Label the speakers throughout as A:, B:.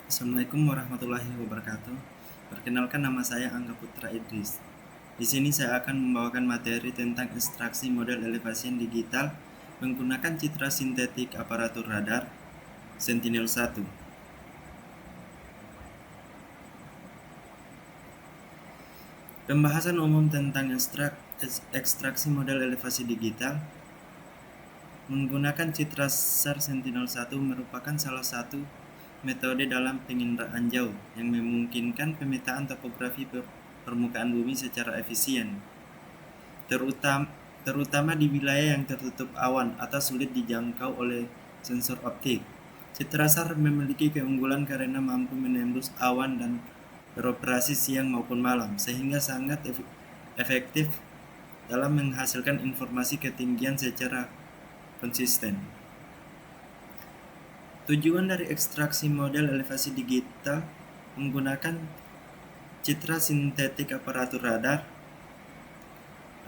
A: Assalamualaikum warahmatullahi wabarakatuh. Perkenalkan, nama saya Angga Putra Idris. Di sini saya akan membawakan materi tentang ekstraksi model elevasi digital menggunakan citra sintetik aparatur radar Sentinel-1. Pembahasan umum tentang ekstraksi model elevasi digital menggunakan citra SAR Sentinel-1 merupakan salah satu metode dalam penginderaan jauh yang memungkinkan pemetaan topografi permukaan bumi secara efisien, terutama di wilayah yang tertutup awan atau sulit dijangkau oleh sensor optik. Citra SAR memiliki keunggulan karena mampu menembus awan dan beroperasi siang maupun malam, sehingga sangat efektif dalam menghasilkan informasi ketinggian secara konsisten. Tujuan dari ekstraksi model elevasi digital menggunakan citra sintetik aparatur radar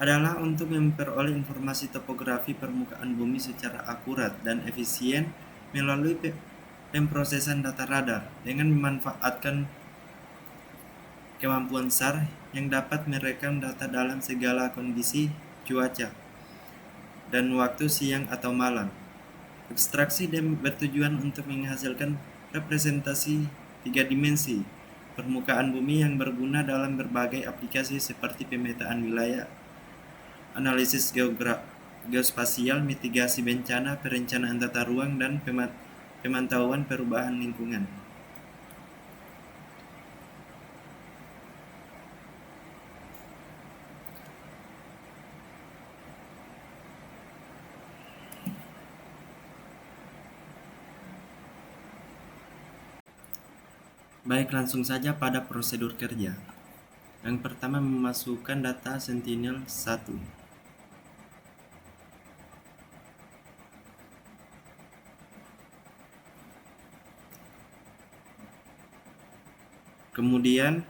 A: adalah untuk memperoleh informasi topografi permukaan bumi secara akurat dan efisien melalui pemrosesan data radar dengan memanfaatkan kemampuan SAR yang dapat merekam data dalam segala kondisi cuaca dan waktu siang atau malam. Ekstraksi bertujuan untuk menghasilkan representasi 3 dimensi permukaan bumi yang berguna dalam berbagai aplikasi seperti pemetaan wilayah, analisis geospasial, mitigasi bencana, perencanaan tata ruang, dan pemantauan perubahan lingkungan. Baik, langsung saja pada prosedur kerja. Yang pertama, memasukkan data Sentinel-1. Kemudian,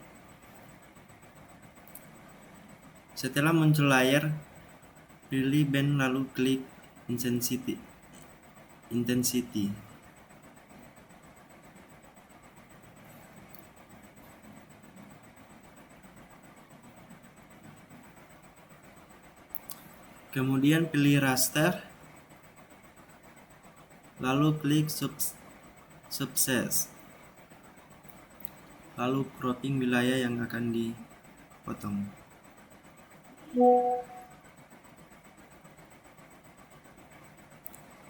A: setelah muncul layar, pilih band lalu klik intensity. Kemudian pilih raster, lalu klik subset, lalu cropping wilayah yang akan dipotong.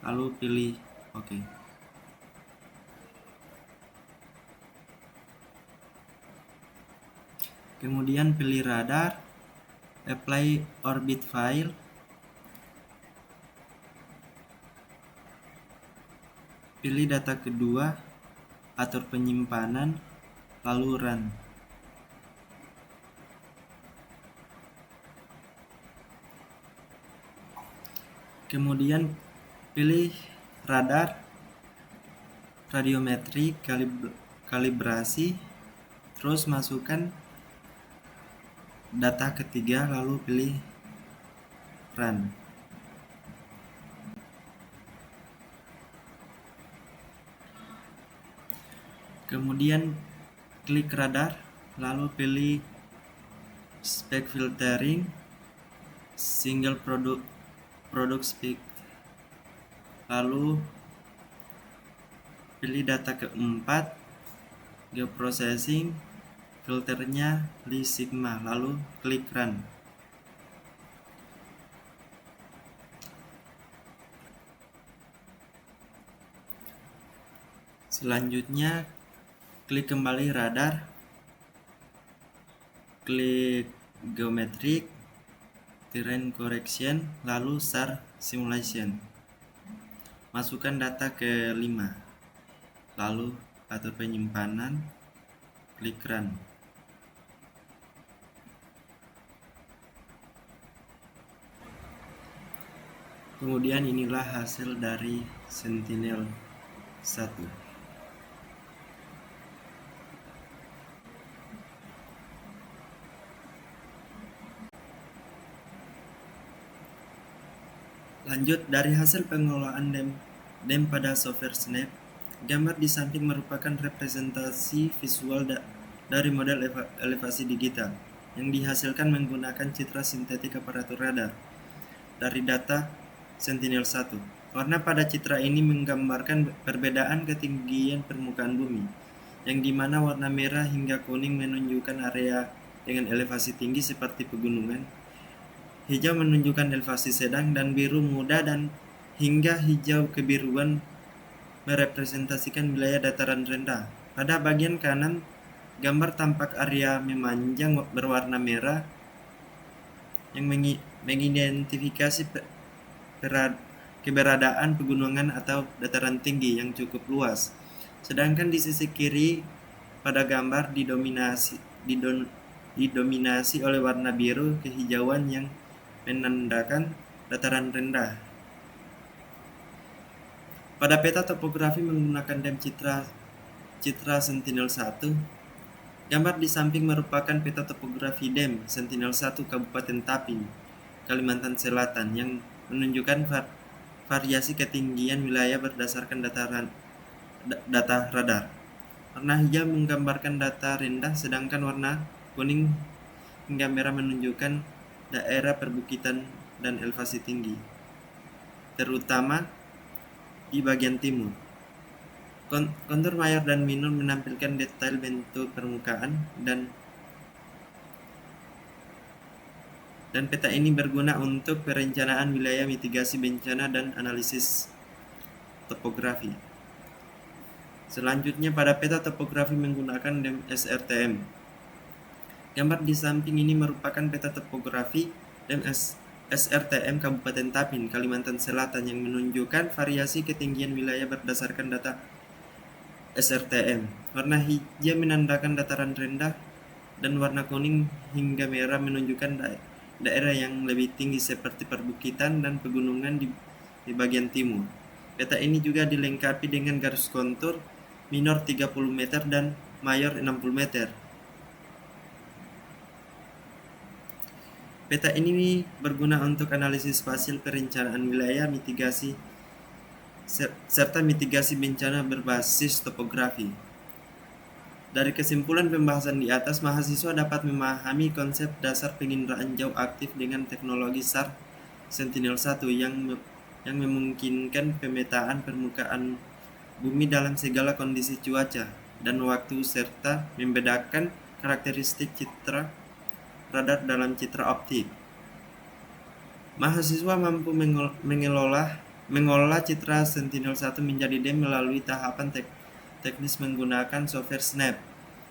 A: Lalu pilih OK. Kemudian pilih radar, apply orbit file, pilih data kedua, atur penyimpanan, lalu run. Kemudian pilih radar, radiometri, kalibrasi, terus masukkan data ketiga, lalu pilih run. Kemudian klik radar, lalu pilih spec filtering, single product spec, lalu pilih data keempat, geoprocessing, filternya Lee Sigma, lalu klik run. Selanjutnya klik kembali radar, klik geometric, terrain correction, lalu SAR simulation. Masukkan data ke 5, lalu atur penyimpanan, klik run. Kemudian inilah hasil dari Sentinel-1. Lanjut, dari hasil pengelolaan DEM pada software Snap, Gambar di samping merupakan representasi visual dari model elevasi digital yang dihasilkan menggunakan citra sintetik aparatur radar dari data Sentinel-1. Warna pada citra ini menggambarkan perbedaan ketinggian permukaan bumi, yang dimana warna merah hingga kuning menunjukkan area dengan elevasi tinggi seperti pegunungan, hijau menunjukkan elevasi sedang, dan biru muda dan hingga hijau kebiruan merepresentasikan wilayah dataran rendah. Pada bagian kanan, gambar tampak area memanjang berwarna merah yang mengidentifikasi keberadaan pegunungan atau dataran tinggi yang cukup luas. Sedangkan di sisi kiri pada gambar didominasi oleh warna biru kehijauan yang menandakan dataran rendah. Pada peta topografi menggunakan dem citra Sentinel-1, gambar di samping merupakan peta topografi dem Sentinel-1 Kabupaten Tapin, Kalimantan Selatan yang menunjukkan variasi ketinggian wilayah berdasarkan data radar. Warna hijau menggambarkan data rendah, sedangkan warna kuning hingga merah menunjukkan daerah perbukitan dan elevasi tinggi, terutama di bagian timur. Kontur mayor dan minor menampilkan detail bentuk permukaan dan peta ini berguna untuk perencanaan wilayah, mitigasi bencana, dan analisis topografi. Selanjutnya pada peta topografi menggunakan dem SRTM. Gambar di samping ini merupakan peta topografi dem SRTM Kabupaten Tapin, Kalimantan Selatan yang menunjukkan variasi ketinggian wilayah berdasarkan data SRTM. Warna hijau menandakan dataran rendah dan warna kuning hingga merah menunjukkan daerah yang lebih tinggi seperti perbukitan dan pegunungan di bagian timur. Peta ini juga dilengkapi dengan garis kontur minor 30 meter dan mayor 60 meter. Peta ini berguna untuk analisis spasial perencanaan wilayah, mitigasi serta mitigasi bencana berbasis topografi. Dari kesimpulan pembahasan di atas, mahasiswa dapat memahami konsep dasar penginderaan jauh aktif dengan teknologi SAR Sentinel-1 yang memungkinkan pemetaan permukaan bumi dalam segala kondisi cuaca dan waktu serta membedakan karakteristik citra radar dalam citra optik. Mahasiswa mampu mengolah citra Sentinel-1 menjadi dem melalui tahapan teknis menggunakan software Snap,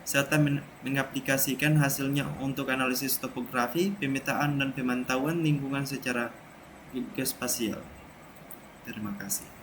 A: serta mengaplikasikan hasilnya untuk analisis topografi, pemetaan, dan pemantauan lingkungan secara geospasial. Terima kasih.